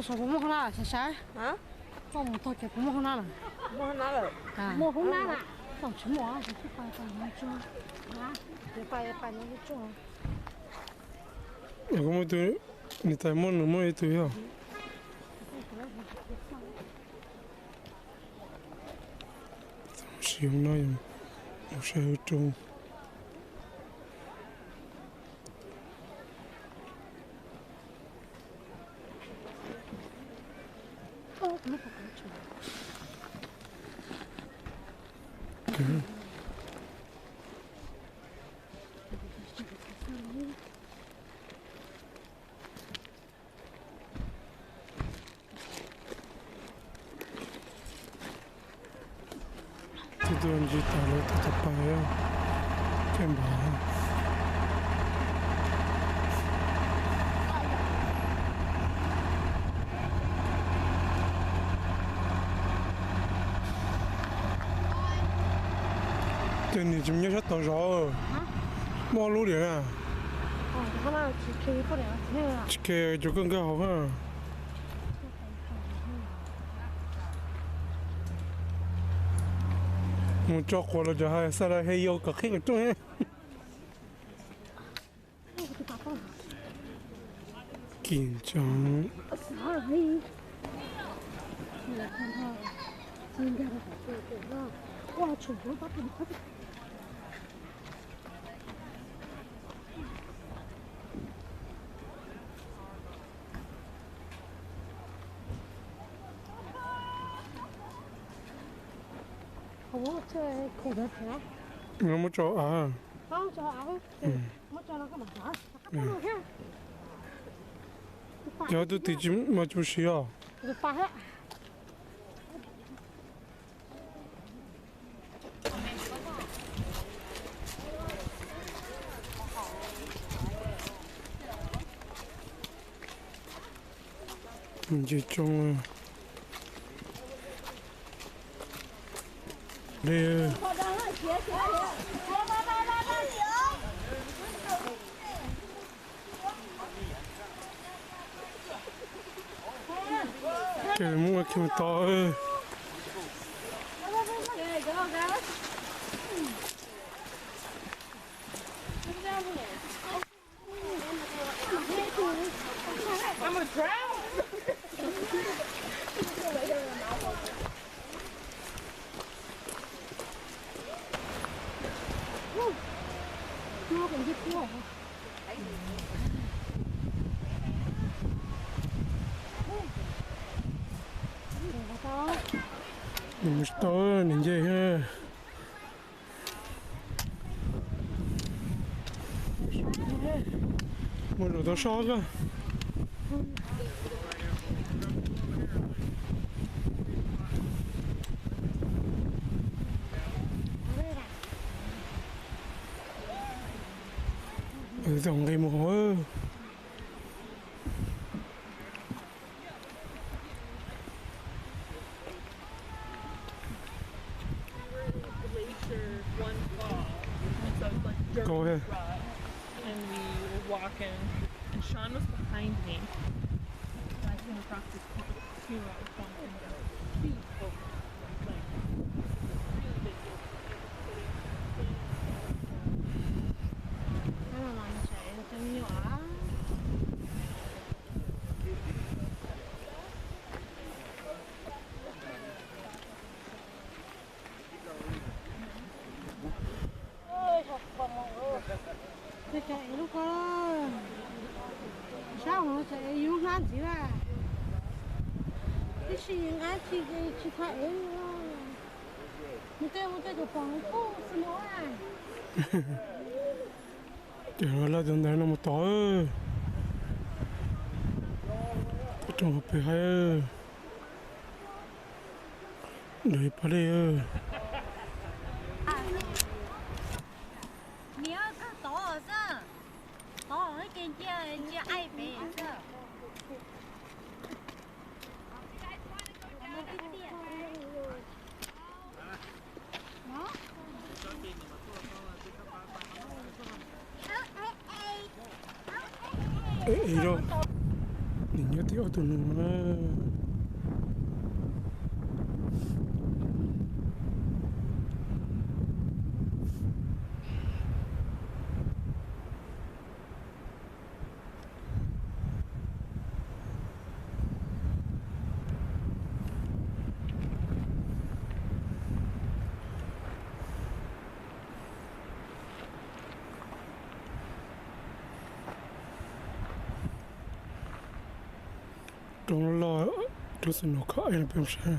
说不摸那了，啥？啊？放木头就不摸那了。摸哪了？啊，摸红那了，放去摸，就去把那种啊，就把那个种。我们都，你在摸那么一堆啊？使用那样，有时种。哦，怎么不够种？这段就打了他的白啊，干嘛？对，你今年是多少？马路的啊？哦，他那去开不了，那个。开就更好看。我照过了就还啥了，还有个黑个中间。紧张。啥黑？你来看看，今天的这个，哇，全部把它快点。我这可多钱？我们找啊。好找啊！我找了个嘛啥？看。要都对劲嘛就需要。就发了。你就种啊。对。cái mua kiểu to ơi I'm a drown. Nó cũng rất cua hả? Musta ninja ha. Một đồ to sót á. Dòng cây mỏ. Go ahead. And we were walking, and Sean was behind me. And I came across this two walking down. Nó làm chạy nó chân nhỏ. Nó chạy lúc đó sao nó chạy yếu lắm chứ à cái gì ngã chỉ thấy một cái cái phòng phố xin lỗi à Trời là dần này nó một tỏi trong hộp hay để bà đây你要看多少色？多少一点点就爱白色。ấy đâu nhìn nhớ tiêu tụi nó trong lo cho sinh nó có ai làm sao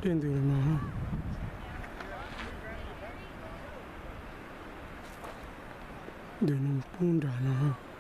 Đến từ nó. Để nó buông ra nó.